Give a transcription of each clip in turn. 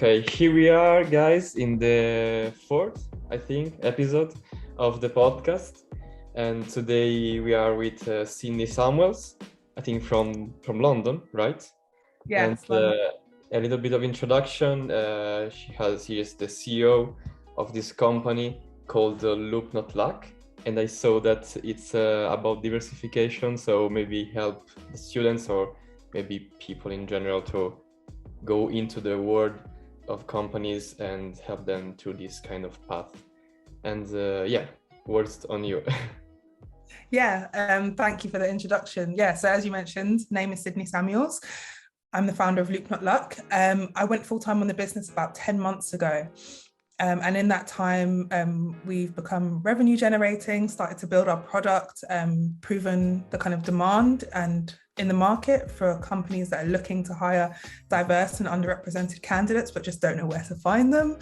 Okay, here we are, guys, in the fourth, I think, episode of the podcast. And today we are with Sydney Samuels, I think from London, right? Yes, And a little bit of introduction. She is the CEO of this company called LoopNotLuck. And I saw that it's about diversification, so maybe help the students or maybe people in general to go into the world of companies and help them through this kind of path. And words on you. Thank you for the introduction. So as you mentioned, name is Sydney Samuels. I'm the founder of LoopNotLuck. I went full-time on the business about 10 months ago. And in that time, we've become revenue generating, started to build our product, proven the kind of demand and in the market for companies that are looking to hire diverse and underrepresented candidates, but just don't know where to find them.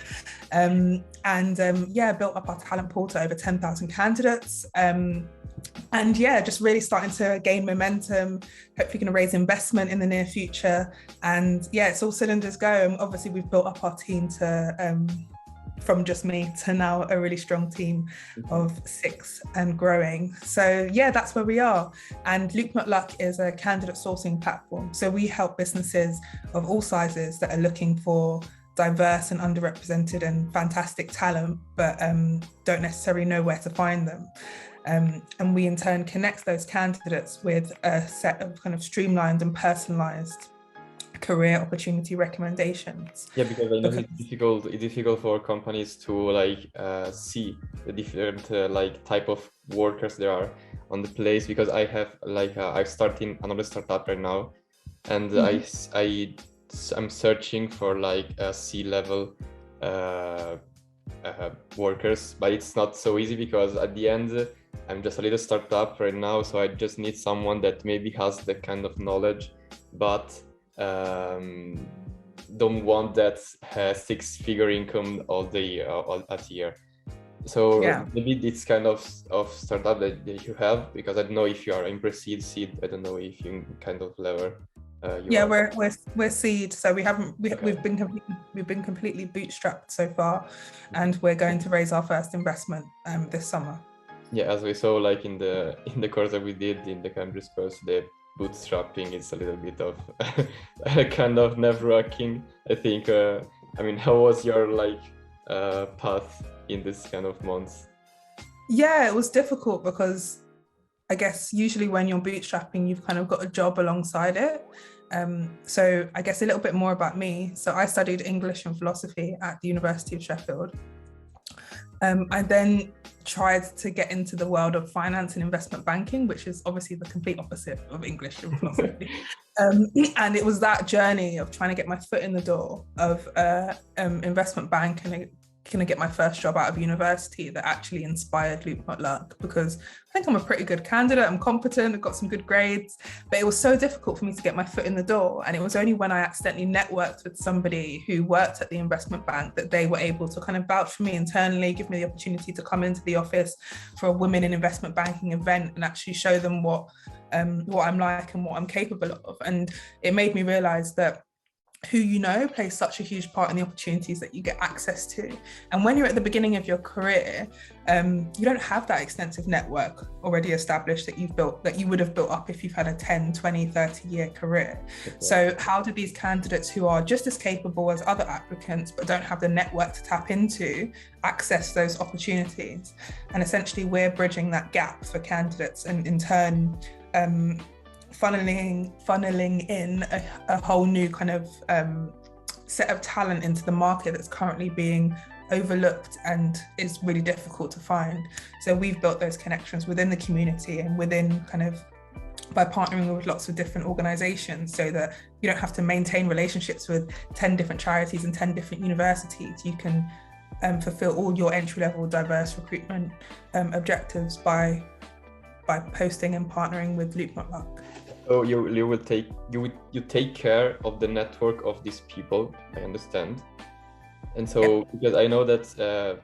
Built up our talent pool to over 10,000 candidates. Just really starting to gain momentum, hopefully going to raise investment in the near future. And it's all cylinders go. Obviously, we've built up our team to from just me to now a really strong team of 6 and growing. So that's where we are. And LoopNotLuck is a candidate sourcing platform. So we help businesses of all sizes that are looking for diverse and underrepresented and fantastic talent, but don't necessarily know where to find them. And we in turn connect those candidates with a set of kind of streamlined and personalized career opportunity recommendations. Yeah, because I know it's difficult for companies to see the different type of workers there are on the place, because I have I'm starting another startup right now, and I'm searching for a C-level workers, but it's not so easy because at the end I'm just a little startup right now, so I just need someone that maybe has the kind of knowledge, but don't want that 6-figure income all at year. So maybe it's kind of startup that you have, because I don't know if you are in pre-seed, seed. I don't know if you kind of level. We're seed, so we've been completely bootstrapped so far, and we're going to raise our first investment this summer. Yeah, as we saw in the course that we did in the country's course, the bootstrapping is a little bit of kind of nerve-wracking, I think. How was your path in this kind of months? It was difficult because I guess usually when you're bootstrapping, you've kind of got a job alongside it. So I guess a little bit more about me. So I studied English and philosophy at the University of Sheffield. I then tried to get into the world of finance and investment banking, which is obviously the complete opposite of English and philosophy. And it was that journey of trying to get my foot in the door of investment bank and can I get my first job out of university that actually inspired LoopNotLuck, because I think I'm a pretty good candidate, I'm competent, I've got some good grades, but it was so difficult for me to get my foot in the door. And it was only when I accidentally networked with somebody who worked at the investment bank that they were able to kind of vouch for me internally, give me the opportunity to come into the office for a Women in Investment Banking event and actually show them what I'm like and what I'm capable of. And it made me realize that who you know plays such a huge part in the opportunities that you get access to. And when you're at the beginning of your career, you don't have that extensive network already established that you've built, that you would have built up if you've had a 10, 20, 30-year career. Okay. So how do these candidates who are just as capable as other applicants but don't have the network to tap into access those opportunities? And essentially we're bridging that gap for candidates, and in turn funneling in a whole new kind of set of talent into the market that's currently being overlooked and is really difficult to find. So we've built those connections within the community and within kind of by partnering with lots of different organizations, so that you don't have to maintain relationships with 10 different charities and 10 different universities. You can fulfill all your entry-level diverse recruitment objectives by posting and partnering with LoopNotLuck. So you take care of the network of these people, I understand. And so because I know that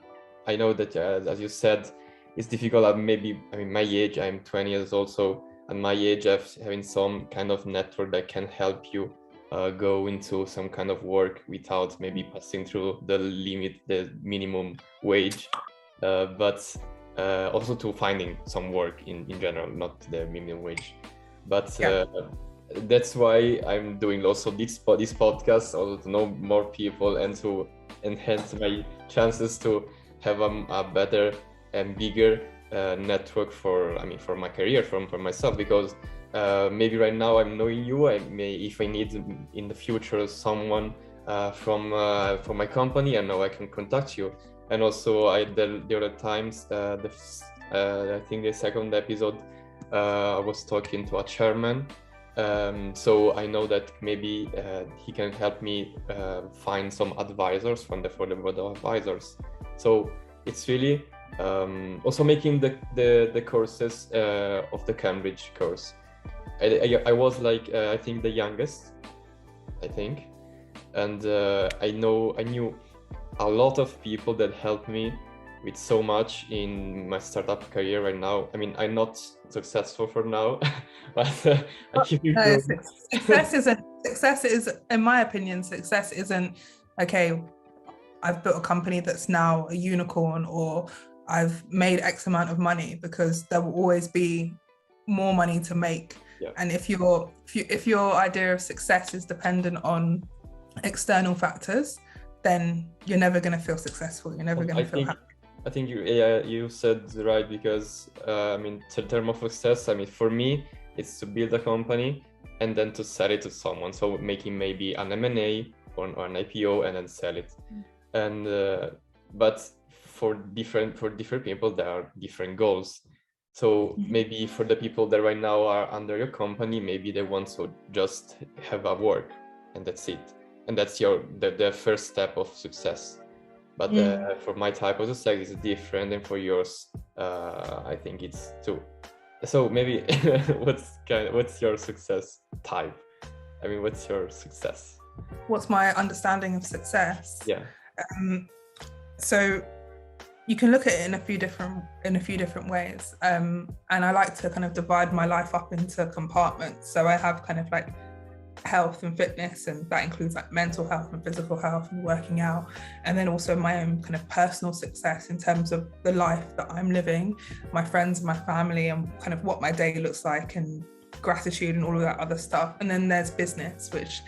as you said, it's difficult. My age, I'm 20 years old, so at my age, having some kind of network that can help you go into some kind of work without maybe passing through the minimum wage, but also to finding some work in general, not the minimum wage. But that's why I'm doing also this podcast, also to know more people and to enhance my chances to have a better and bigger network for my career, for myself, because maybe right now I'm knowing you, if I need in the future someone from my company, I know I can contact you. And also the other times, I think the second episode, I was talking to a chairman, so I know that maybe he can help me find some advisors for the board of advisors. So it's really also making the courses of the Cambridge course. I was like I think the youngest, and I knew a lot of people that helped me with so much in my startup career right now. I mean, I'm not successful for now, but I keep improving. Success is, in my opinion, success isn't, okay, I've built a company that's now a unicorn, or I've made X amount of money, because there will always be more money to make. Yeah. And if your idea of success is dependent on external factors, then you're never going to feel successful. You're never going to feel happy. I think you said right, because in terms of success, for me, it's to build a company and then to sell it to someone. So making maybe an M&A or an IPO and then sell it. And but for different people, there are different goals. So maybe for the people that right now are under your company, maybe they want to just have a work and that's it. And that's the first step of success. But for my type of success, it's different, and for yours, I think it's too. So maybe what's your success type? What's your success? What's my understanding of success? Yeah. So you can look at it in a few different ways, and I like to kind of divide my life up into compartments. So I have kind of like health and fitness, and that includes like mental health and physical health and working out, and then also my own kind of personal success in terms of the life that I'm living, my friends, my family, and kind of what my day looks like, and gratitude and all of that other stuff. And then there's business, which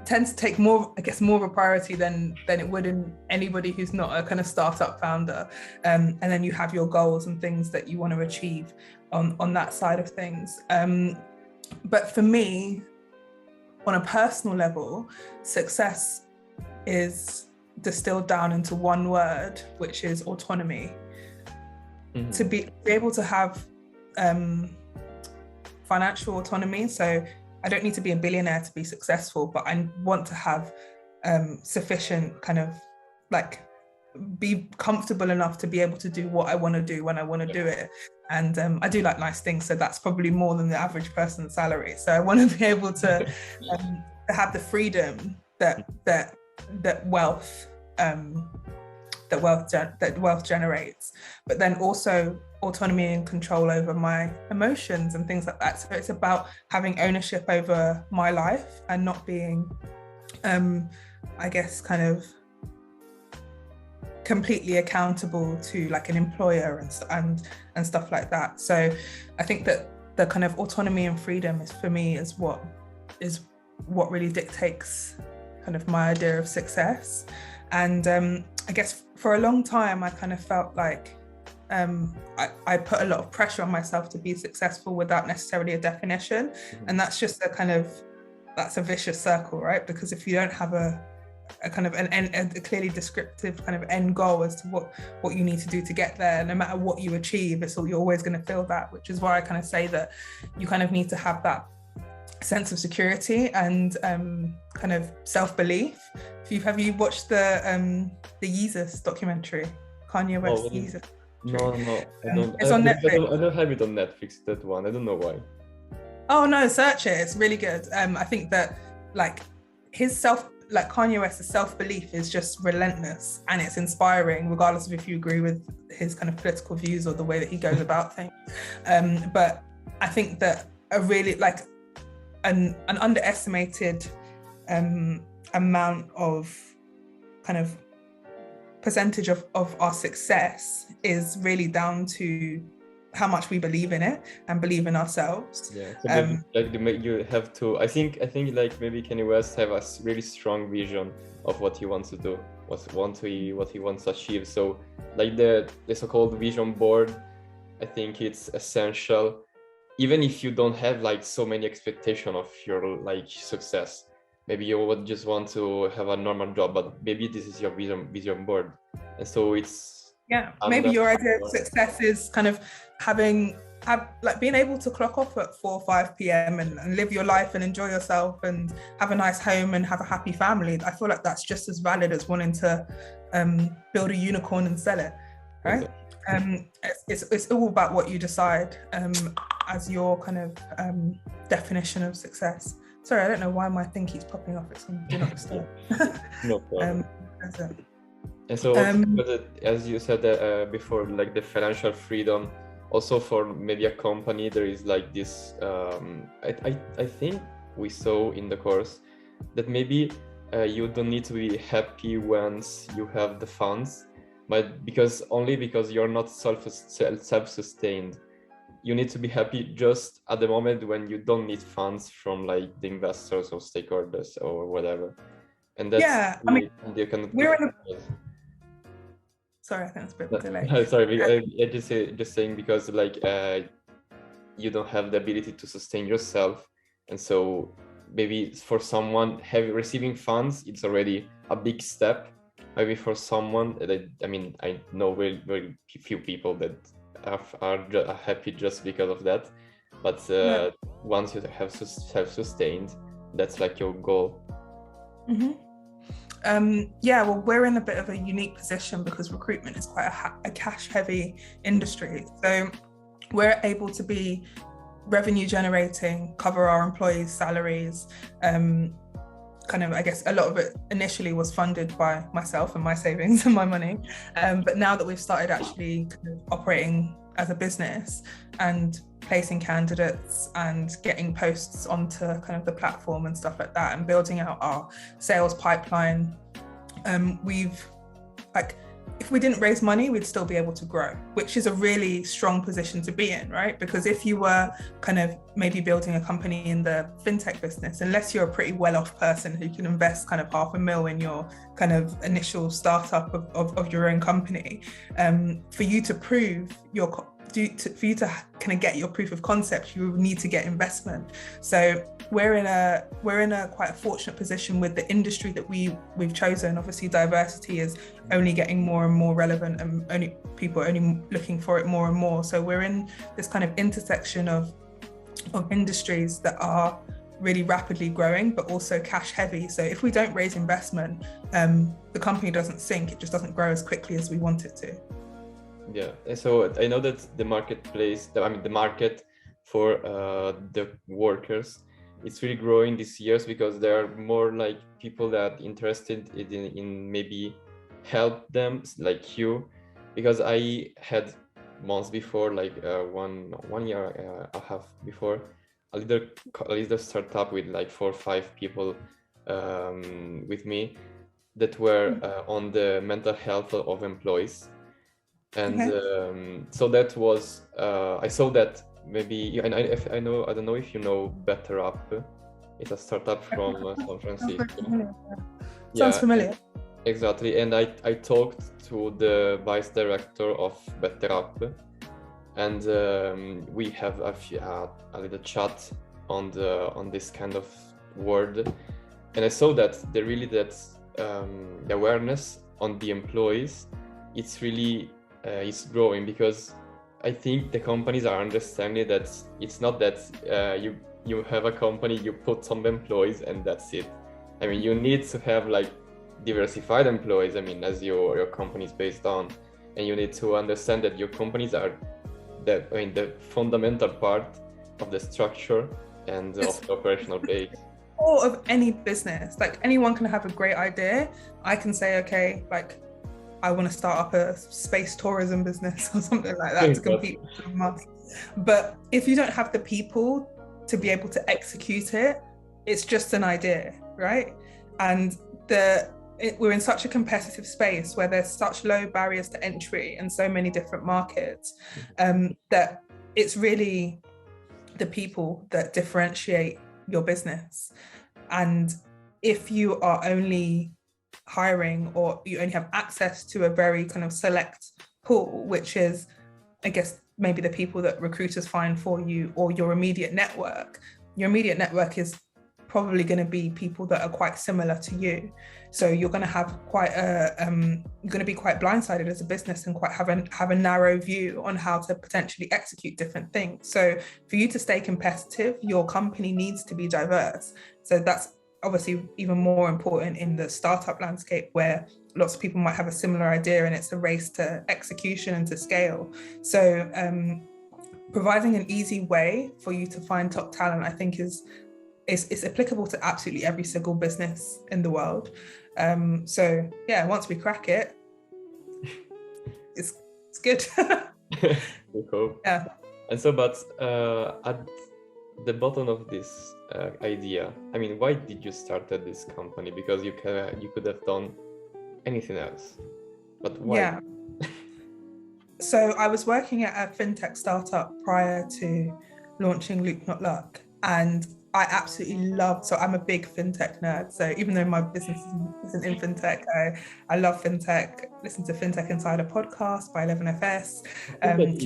tends to take more of a priority than it would in anybody who's not a kind of startup founder. And then you have your goals and things that you want to achieve on that side of things. But for me, on a personal level, success is distilled down into one word, which is autonomy. To be able to have financial autonomy. So I don't need to be a billionaire to be successful, but I want to have sufficient kind of like be comfortable enough to be able to do what I want to do when I want to do it. And I do like nice things, so that's probably more than the average person's salary. So I want to be able to have the freedom that wealth generates, but then also autonomy and control over my emotions and things like that. So it's about having ownership over my life and not being, I guess, kind of completely accountable to like an employer and stuff like that. So I think that the kind of autonomy and freedom is what really dictates kind of my idea of success. And I guess for a long time I kind of felt like I put a lot of pressure on myself to be successful without necessarily a definition. And that's just that's a vicious circle, right? Because if you don't have a kind of a clearly descriptive kind of end goal as to what you need to do to get there, no matter what you achieve, you're always going to feel that, which is why I kind of say that you kind of need to have that sense of security and kind of self-belief. Have you watched the Yeezus documentary, Kanye West Yeezus? No, I don't. It's on Netflix. I don't have it on Netflix, that one. I don't know why. Oh no, search it. It's really good. I think that Kanye West's self-belief is just relentless, and it's inspiring, regardless of if you agree with his kind of political views or the way that he goes about things. But I think that a really an underestimated amount of kind of percentage of our success is really down to how much we believe in it and believe in ourselves. Yeah, so maybe, like you have to. I think like maybe Kanye West have a really strong vision of what he wants to do, what he wants to achieve. So like the so-called vision board, I think it's essential, even if you don't have like so many expectation of your like success. Maybe you would just want to have a normal job, but maybe this is your vision board, and so it's. Yeah, maybe your idea of success is kind of like being able to clock off at 4 or 5 p.m. and live your life and enjoy yourself and have a nice home and have a happy family. I feel like that's just as valid as wanting to build a unicorn and sell it, right? It's all about what you decide as your kind of definition of success. Sorry, I don't know why my thing keeps popping off. It's on Do Not Disturb. No problem. And so, as you said before, like the financial freedom, also for maybe a company, there is like this. I think we saw in the course that maybe you don't need to be happy once you have the funds, but because you're not self-sustained. You need to be happy just at the moment when you don't need funds from like the investors or stakeholders or whatever. And that's you can. We're in a. Sorry, I think it's a bit delayed. No, sorry, I just saying because like you don't have the ability to sustain yourself, and so maybe for someone receiving funds, it's already a big step. Maybe for someone that I know very, very few people that are happy just because of that, but once you have self-sustained, that's like your goal. Mm-hmm. Well, we're in a bit of a unique position because recruitment is quite a cash-heavy industry. So we're able to be revenue generating, cover our employees' salaries. Kind of, I guess, a lot of it initially was funded by myself and my savings and my money. But now that we've started actually kind of operating as a business and placing candidates and getting posts onto kind of the platform and stuff like that and building out our sales pipeline, if we didn't raise money, we'd still be able to grow, which is a really strong position to be in, right? Because if you were kind of maybe building a company in the fintech business, unless you're a pretty well-off person who can invest kind of $500,000 in your kind of initial startup of your own company, for you to prove for you to kind of get your proof of concept, you need to get investment. So we're in a quite a fortunate position with the industry that we've chosen. Obviously, diversity is only getting more and more relevant, and people are only looking for it more and more. So we're in this kind of intersection of industries that are really rapidly growing, but also cash heavy. So if we don't raise investment, the company doesn't sink. It just doesn't grow as quickly as we want it to. Yeah, and so I know that the market for the workers, it's really growing these years because there are more like people that are interested in maybe help them like you, because I had months before, like 1 year and a half before, a little startup with like 4 or 5 people with me that were on the mental health of employees. And so that was I saw that maybe, and I don't know if you know Better Up. It's a startup from San Francisco. Sounds familiar. Exactly, and I talked to the vice director of Better Up, and we have a little chat on this kind of word, and I saw that the awareness on the employees, it's really is growing, because I think the companies are understanding that it's not that you have a company, you put some employees and that's it. I mean, you need to have like diversified employees, as your company is based on, and you need to understand that your companies are the fundamental part of the structure and of the operational base. Or of any business, like anyone can have a great idea. I can say, okay, like I want to start up a space tourism business or something like that to compete with Mars. But if you don't have the people to be able to execute it, it's just an idea, right? And we're in such a competitive space where there's such low barriers to entry in so many different markets, that it's really the people that differentiate your business. And if you are only hiring, or you only have access to a very kind of select pool, which is, I guess, maybe the people that recruiters find for you, or your immediate network is probably going to be people that are quite similar to you. So you're going to have quite you're going to be quite blindsided as a business, and quite have a narrow view on how to potentially execute different things. So for you to stay competitive, your company needs to be diverse. So that's obviously even more important in the startup landscape, where lots of people might have a similar idea and it's a race to execution and to scale. So providing an easy way for you to find top talent, I think is applicable to absolutely every single business in the world. So yeah, once we crack it, it's good. Cool. Yeah. And so, but at the bottom of this idea, I mean, why did you start this company? Because you could have done anything else, but why? Yeah. So I was working at a fintech startup prior to launching LoopNotLuck, and I absolutely loved, so I'm a big fintech nerd. So even though my business isn't in fintech, I love fintech, listen to Fintech Insider podcast by 11FS. Can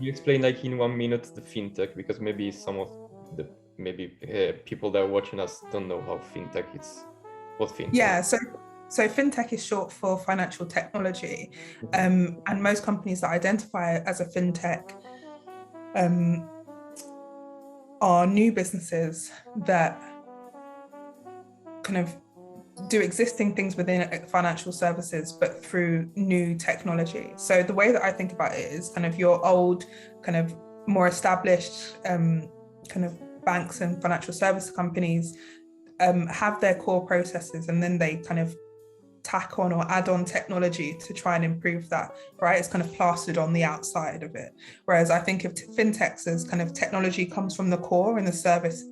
you explain, like, in 1 minute the fintech, because maybe some of the people that are watching us don't know how fintech is. What fintech? Yeah, so fintech is short for financial technology, and most companies that identify as a fintech are new businesses that kind of do existing things within financial services, but through new technology. So the way that I think about it is kind of your old, kind of more established kind of banks and financial service companies have their core processes, and then they kind of tack on or add on technology to try and improve that, right? It's kind of plastered on the outside of it. Whereas I think of fintechs as kind of technology comes from the core, and the service,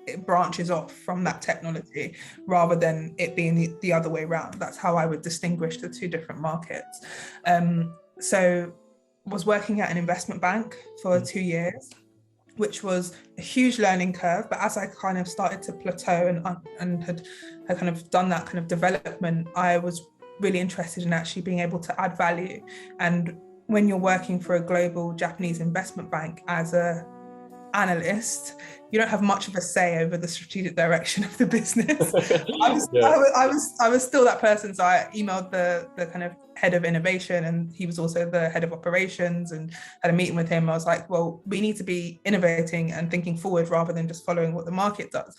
it branches off from that technology, rather than it being the other way around. That's how I would distinguish the two different markets. So was working at an investment bank for 2 years, which was a huge learning curve. But as I kind of started to plateau and had kind of done that kind of development, I was really interested in actually being able to add value. And when you're working for a global Japanese investment bank as a analyst, you don't have much of a say over the strategic direction of the business. I was still that person. So I emailed the kind of head of innovation, and he was also the head of operations, and had a meeting with him. I was like, well, we need to be innovating and thinking forward rather than just following what the market does.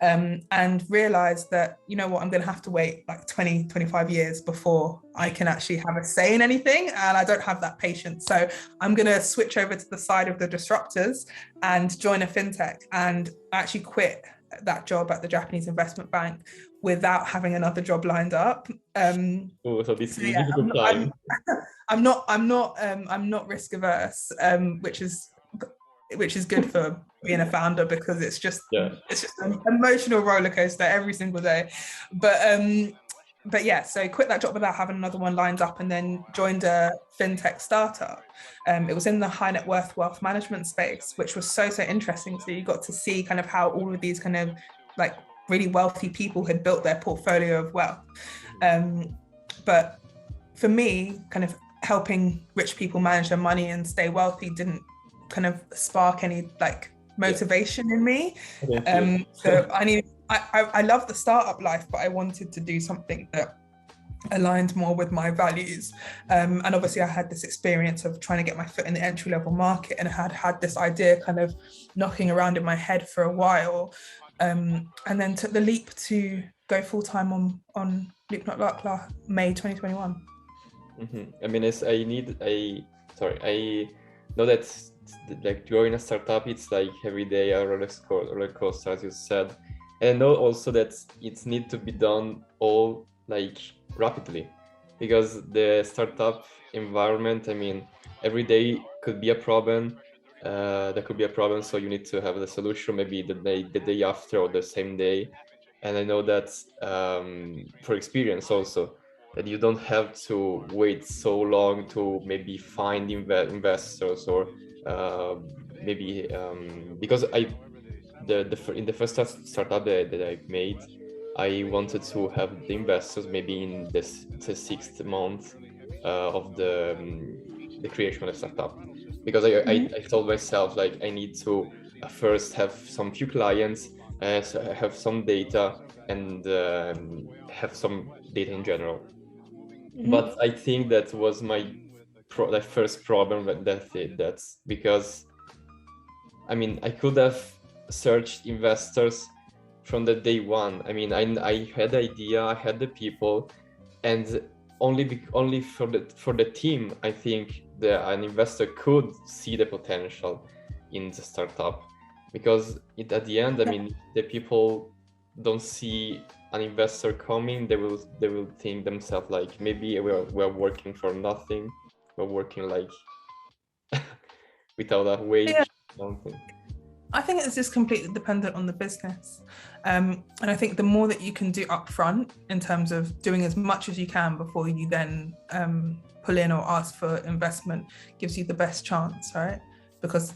And realized that, you know what, I'm going to have to wait like 20, 25 years before I can actually have a say in anything. And I don't have that patience. So I'm going to switch over to the side of the disruptors and join a fintech, and actually quit that job at the Japanese investment bank without having another job lined up. So this is a difficult time. I'm not risk averse, which is good for being a founder, because it's just an emotional roller coaster every single day. But yeah, so quit that job without having another one lined up, and then joined a fintech startup. It was in the high net worth wealth management space, which was so interesting. So you got to see kind of how all of these kind of like really wealthy people had built their portfolio of wealth. But for me, kind of helping rich people manage their money and stay wealthy didn't kind of spark any like motivation in me. So I love the startup life, but I wanted to do something that aligned more with my values. And obviously I had this experience of trying to get my foot in the entry-level market, and had this idea kind of knocking around in my head for a while, and then took the leap to go full-time on LoopNotLuck May 2021. I mean, I know that like joining a startup, it's like every day a roller coaster, as you said. And I know also that it needs to be done all like rapidly, because the startup environment, I mean, every day could be a problem. there could be a problem, so you need to have the solution maybe the day after or the same day. And I know that for experience also, that you don't have to wait so long to maybe find investors, or maybe because in the first startup that I made, I wanted to have the investors maybe in the 6th month of the creation of the startup, because I told myself, like, I need to first have some few clients, have some data, and have some data in general. But I think that was my first problem with that's because, I mean, I could have searched investors from the day one. I mean, I had the idea, I had the people, and only for the team, I think an investor could see the potential in the startup, because at the end, I mean, the people don't see an investor coming, they will think themselves like, maybe we're working for nothing, we're working like without a wage, something. I think it's just completely dependent on the business. And I think the more that you can do upfront in terms of doing as much as you can before you then pull in or ask for investment gives you the best chance, right? Because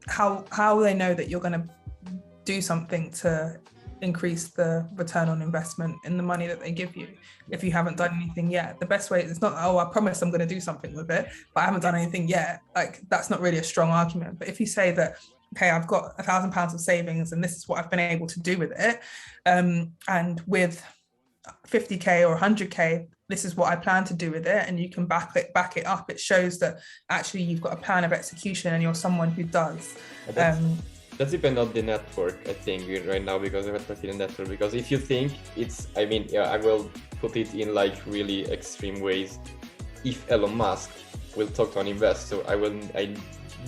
how they know that you're going to do something to increase the return on investment in the money that they give you if you haven't done anything yet? The best way is not, oh, I promise I'm going to do something with it, but I haven't done anything yet. Like, that's not really a strong argument. But if you say that, okay, I've got £1,000 of savings and this is what I've been able to do with it, and with 50k or 100k, this is what I plan to do with it, and you can back it up, it shows that actually you've got a plan of execution and you're someone who does. That depends on the network, I think, right now, because we're talking the network. Because if you think it's, I mean, yeah, I will put it in like really extreme ways. If Elon Musk will talk to an investor,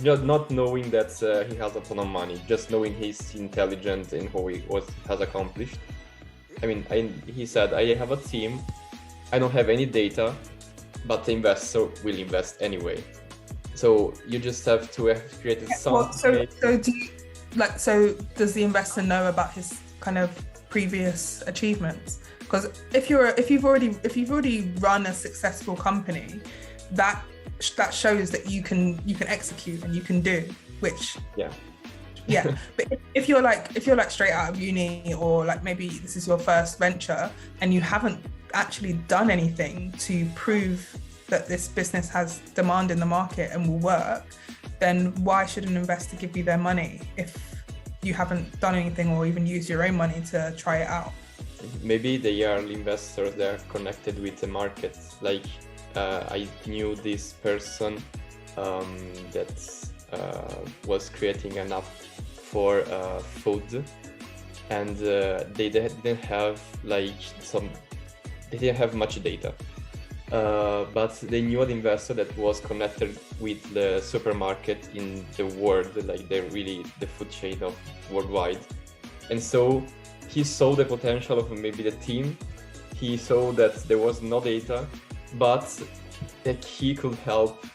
not knowing that he has a ton of money, just knowing he's intelligent and what he has accomplished. I mean, he said, I have a team, I don't have any data, but the investor will invest anyway. So you just have to have created something. So does the investor know about his kind of previous achievements? Because if you've already run a successful company, that shows that you can execute and you can do, which but if you're like straight out of uni, or like maybe this is your first venture and you haven't actually done anything to prove that this business has demand in the market and will work, then why should an investor give you their money if you haven't done anything or even used your own money to try it out? Maybe they are investors that are connected with the market. Like I knew this person that was creating an app for food, and they didn't have much data. But they knew an investor that was connected with the supermarket in the world, like the food chain of worldwide. And so he saw the potential of maybe the team. He saw that there was no data, but that he could help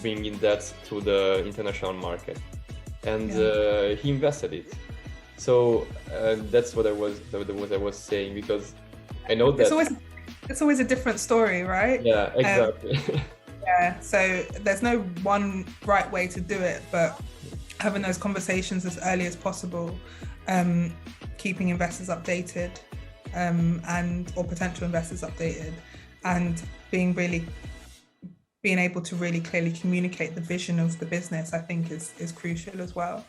bringing that to the international market. And he invested it. So that's what I was saying, because I know that it's always a different story, right? Yeah, exactly. So there's no one right way to do it, but having those conversations as early as possible, keeping investors updated, or potential investors updated, and being able to really clearly communicate the vision of the business, I think is crucial as well.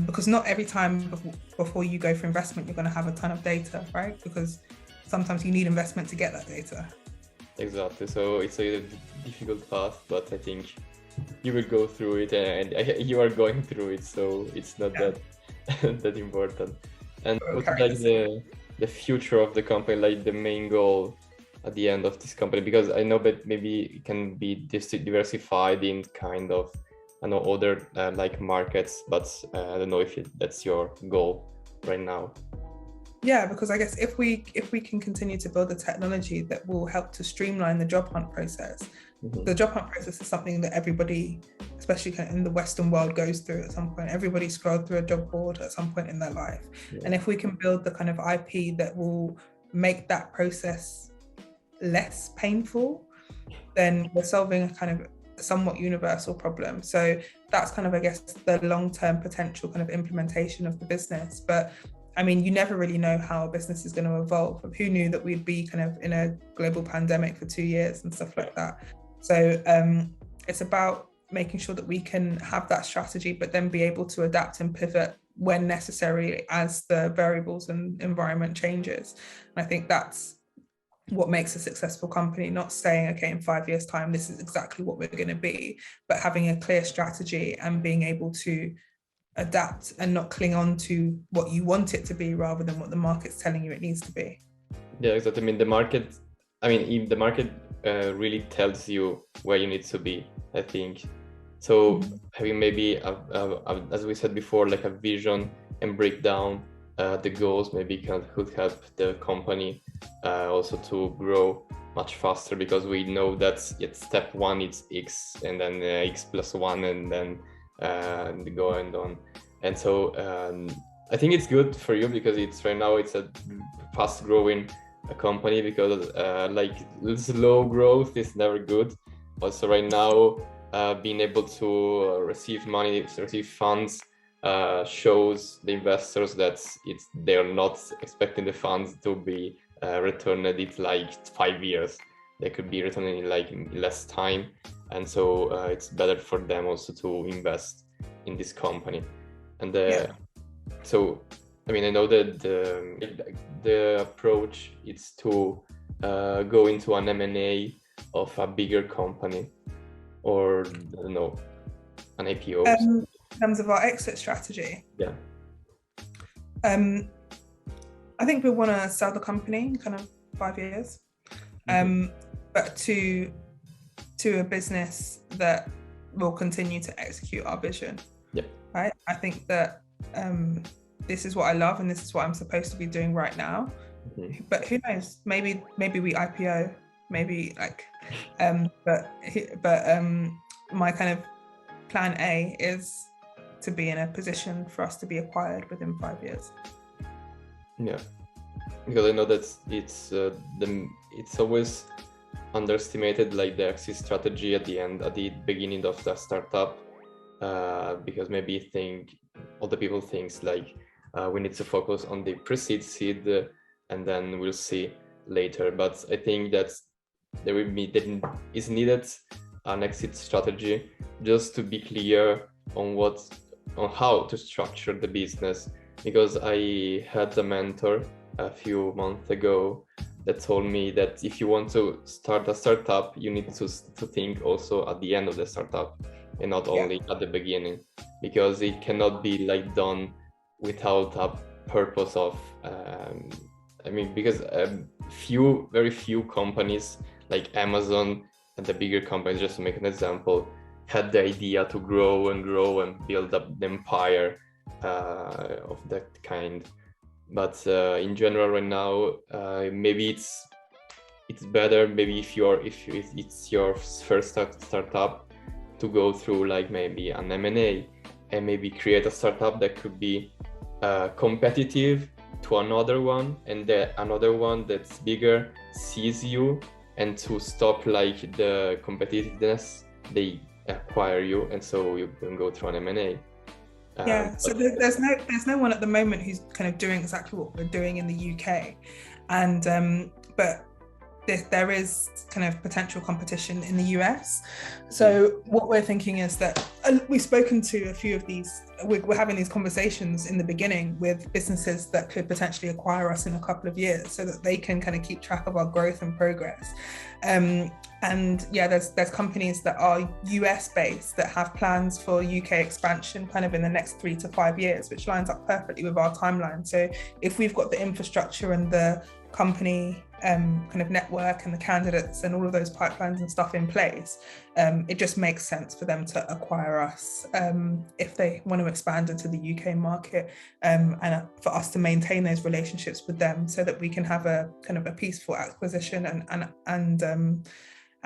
Because not every time before you go for investment, you're going to have a ton of data, right? Because sometimes you need investment to get that data. Exactly. So it's a difficult path, but I think you will go through it, and you are going through it, so it's not that important. And what's like the future of the company, like the main goal at the end of this company? Because I know that maybe it can be diversified in kind of, I know, other like markets, but I don't know if that's your goal right now. Yeah, because I guess if we can continue to build a technology that will help to streamline the job hunt process, the job hunt process is something that everybody, especially kind of in the Western world, goes through at some point. Everybody scrolled through a job board at some point in their life. Yeah. And if we can build the kind of IP that will make that process less painful, then we're solving a kind of somewhat universal problem. So that's kind of, I guess, the long-term potential kind of implementation of the business. But I mean, you never really know how a business is going to evolve. Who knew that we'd be kind of in a global pandemic for 2 years and stuff like that? So it's about making sure that we can have that strategy, but then be able to adapt and pivot when necessary as the variables and environment changes. And I think that's what makes a successful company, not saying, okay, in 5 years' time, this is exactly what we're going to be, but having a clear strategy and being able to adapt and not cling on to what you want it to be rather than what the market's telling you it needs to be. Yeah, exactly. I mean, if the market really tells you where you need to be, I think. So having maybe, as we said before, like a vision and break down the goals maybe could help the company also to grow much faster, because we know that step one is X and then X plus one and then go and on. And so I think it's good for you because right now it's a fast growing company, because like slow growth is never good. Also right now being able to receive funds shows the investors that they're not expecting the funds to be returned in like 5 years. They could be returned in like less time, and so it's better for them also to invest in this company. And so I mean, I know that the approach is to go into an M&A of a bigger company, or I don't know, an IPO. In terms of our exit strategy, yeah, I think we want to sell the company in kind of 5 years, but to a business that will continue to execute our vision. Yeah, right. I think that this is what I love, and this is what I'm supposed to be doing right now. But who knows? Maybe we IPO. Maybe like, but my kind of plan A is to be in a position for us to be acquired within 5 years. Yeah, because I know that it's always underestimated, like the exit strategy at the beginning of the startup, because maybe other people thinks like we need to focus on the pre-seed, seed, and then we'll see later. But I think that there is needed an exit strategy just to be clear on how to structure the business. Because I had a mentor a few months ago that told me that if you want to start a startup, you need to think also at the end of the startup and not only at the beginning, because it cannot be like done without a purpose of because very few companies like Amazon and the bigger companies, just to make an example, had the idea to grow and build up the empire of that kind. But in general right now, maybe it's better, maybe if it's your first startup, to go through like maybe an M&A and maybe create a startup that could be competitive to another one, and another one that's bigger sees you, and to stop like the competitiveness, they acquire you, and so you can go through an M&A. So there's no one at the moment who's kind of doing exactly what we're doing in the UK, and but there is kind of potential competition in the US. So what we're thinking is that we've spoken to a few of these, we're having these conversations in the beginning with businesses that could potentially acquire us in a couple of years, so that they can kind of keep track of our growth and progress. And yeah, there's companies that are US based that have plans for UK expansion kind of in the next 3 to 5 years, which lines up perfectly with our timeline. So if we've got the infrastructure and the company kind of network and the candidates and all of those pipelines and stuff in place, it just makes sense for them to acquire acquire us if they want to expand into the UK market, and for us to maintain those relationships with them so that we can have a kind of a peaceful acquisition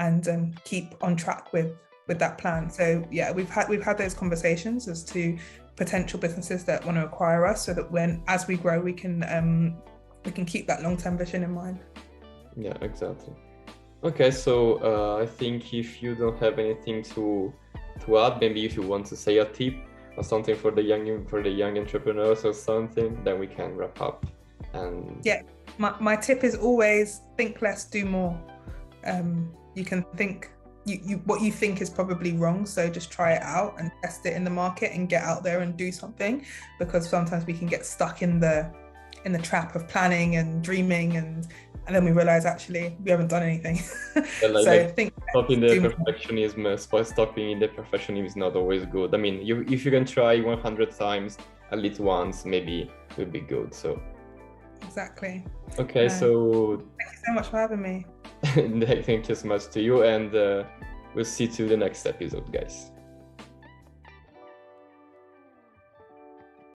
and keep on track with that plan. So yeah, we've had those conversations as to potential businesses that want to acquire us, so that as we grow, we can keep that long-term vision in mind. Yeah, exactly. Okay, so I think if you don't have anything to add, maybe if you want to say a tip or something for the young entrepreneurs or something, then we can wrap up. And yeah, my tip is always think less, do more. You can think what you think is probably wrong, so just try it out and test it in the market and get out there and do something, because sometimes we can get stuck in the trap of planning and dreaming, and then we realize actually we haven't done anything. Think stopping the perfectionism is not always good. I mean, if you can try 100 times, at least once, maybe it would be good. So exactly. Okay, so thank you so much for having me. Thank you so much to you, and we'll see you to the next episode, guys.